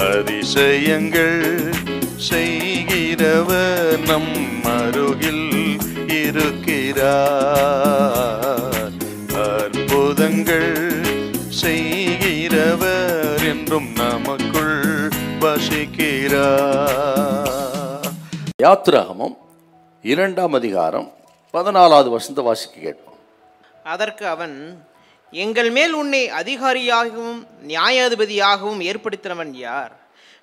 அதிசயங்கள் செய்கிறவர் நம் அருகில் இருக்கிறார். அற்புதங்கள் செய்கிறவர் என்றும் நமக்குள் வசிக்கிறார். யாத்திராகமம் 2ஆம் அதிகாரம் 14வது வசனத்தை வாசிக்க கேட்போம். அதற்கு அவன், எங்கள் மேல் உன்னை அதிகாரியாகவும் நியாயாதிபதியாகவும் ஏற்படுத்தினவன் யார்?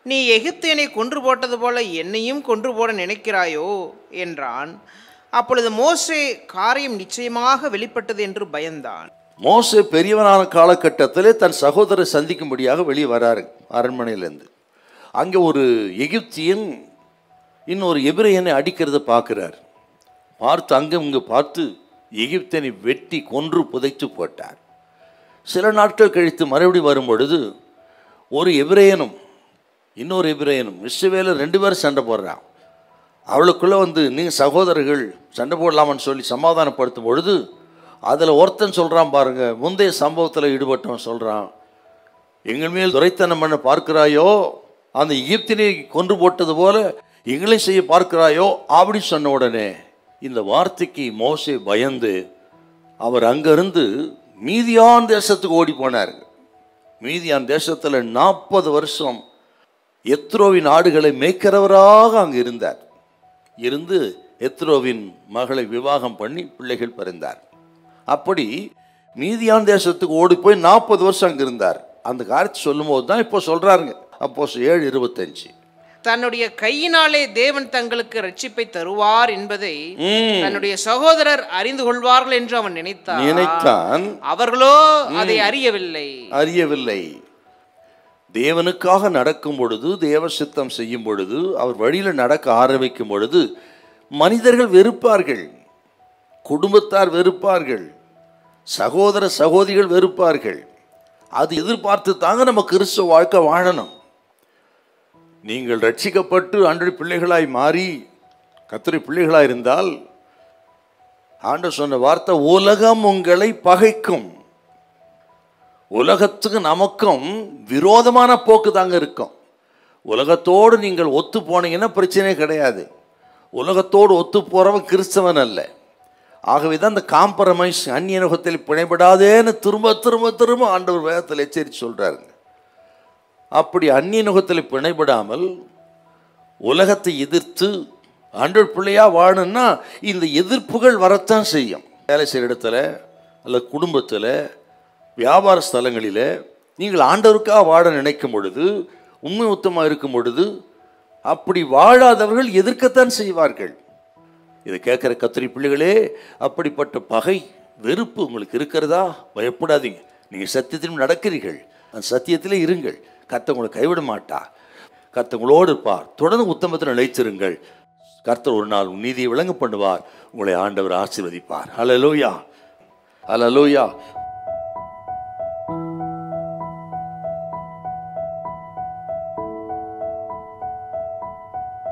நீ எகிப்தியனை கொன்று போட்டது போல என்னையும் கொன்று போட நினைக்கிறாயோ என்றான். அப்பொழுது மோசே காரியம் நிச்சயமாக வெளிப்பட்டது என்று பயந்தான். மோசே பெரியவனான காலகட்டத்திலே தன் சகோதரரை சந்திக்கும்படியாக வெளியே வராரு அரண்மனையிலேருந்து. அங்கே ஒரு எகிப்தியன் இன்னொரு எபிரேயனை அடிக்கிறத பார்க்குறார். பார்த்து அங்கே இங்கே பார்த்து எகிப்தியனை வெட்டி கொன்று புதைத்து போட்டார். சில நாட்கள் கழித்து மறுபடியும் வரும் பொழுது ஒரு எபிரேயனும் இன்னொரு எபிரேயனும் இஸ்ரவேலர் 2 பேரும் சண்டை போடுறான். அவளுக்குள்ளே வந்து நீங்கள் சகோதரர்கள் சண்டை போடலாமான்னு சொல்லி சமாதானப்படுத்தும் பொழுது அதில் ஒருத்தன் சொல்கிறான், பாருங்க, முந்தைய சம்பவத்தில் ஈடுபட்டவன் சொல்கிறான், எங்கள் மேல் துரைத்தனம் பண்ண பார்க்கிறாயோ, அந்த எகிப்தினை கொன்று போட்டது போல எங்களையும் செய்ய பார்க்கிறாயோ அப்படி சொன்ன உடனே இந்த வார்த்தைக்கு மோசே பயந்து அவர் அங்கிருந்து மீதியான் தேசத்துக்கு ஓடி போனார். மீதியான் தேசத்தில் 40 வருஷம் எத்ரோவின் ஆடுகளை மேய்க்கிறவராக அங்கே இருந்தார். இருந்து எத்ரோவின் மகளை விவாகம் பண்ணி பிள்ளைகள் பிறந்தார். அப்படி மீதியான் தேசத்துக்கு ஓடி போய் 40 வருஷம் அங்கே இருந்தார். அந்த காரியத்தை சொல்லும் போது தான் இப்போ சொல்கிறாருங்க, அப்போஸ்தலர் 7:25, தன்னுடைய கையினாலே தேவன் தங்களுக்கு ரட்சிப்பை தருவார் என்பதை தன்னுடைய சகோதரர் அறிந்து கொள்வார்கள் என்று அவன் நினைத்தான். அவர்களோ அதை அறியவில்லை. தேவனுக்காக நடக்கும் பொழுது, தேவ சித்தம் செய்யும் பொழுது, அவர் வழியில் நடக்க ஆரம்பிக்கும் பொழுது மனிதர்கள் வெறுப்பார்கள், குடும்பத்தார் வெறுப்பார்கள், சகோதர சகோதரிகள் வெறுப்பார்கள். அது எதிர்பார்த்து தாங்க நம்ம கிறிஸ்துவ வாழ்க்கை வாழணும். நீங்கள் ரட்சிக்கப்பட்டு ஆண்டவருடைய பிள்ளைகளாய் மாறி கர்த்தருடைய பிள்ளைகளாய் இருந்தால் ஆண்டவர் சொன்ன வார்த்தை, உலகம் உங்களை பகைக்கும். உலகத்துக்கு நமக்கும் விரோதமான போக்கு தாங்க இருக்கும். உலகத்தோடு நீங்கள் ஒத்து போனீங்கன்னா பிரச்சனையே கிடையாது. உலகத்தோடு ஒத்து போகிறவன் கிறிஸ்தவன் அல்ல. ஆகவே தான் இந்த காம்ப்ரமைஸ், அந்நிய நுகத்தில் பிணைபடாதேன்னு திரும்ப திரும்ப திரும்ப ஆண்டவர் வேதத்தில் எச்சரித்து சொல்கிறாருங்க. அப்படி அந்நிய நுகத்தில் பிணைபடாமல் உலகத்தை எதிர்த்து ஆண்டவர் பிள்ளையாக வாழணும்னா இந்த எதிர்ப்புகள் வரத்தான் செய்யும். வேலை செய்கிற இடத்துல அல்லது குடும்பத்தில், வியாபார ஸ்தலங்களில் நீங்கள் ஆண்டவருக்காக வாழ நினைக்கும் பொழுது, உண்மை உத்தமாக இருக்கும் பொழுது, அப்படி வாழாதவர்கள் எதிர்க்கத்தான் செய்வார்கள். இதை கேட்குற கர்த்தருடைய பிள்ளைகளே, அப்படிப்பட்ட பகை வெறுப்பு உங்களுக்கு இருக்கிறதா? பயப்படாதீங்க. நீங்கள் சத்தியத்திலும் நடக்கிறீர்கள், அந்த சத்தியத்திலே இருங்கள். கர்த்தர் உங்களை கைவிட மாட்டார். கர்த்தர் உங்களோடு இருப்பார். தொடர்ந்து உத்தமத்தில் நிலைத்திருங்கள். கர்த்தர் ஒரு நாள் நீதியை விளங்க பண்ணுவார். உங்களை ஆண்டவர் ஆசீர்வதிப்பார். ஹல்லேலூயா, ஹல்லேலூயா.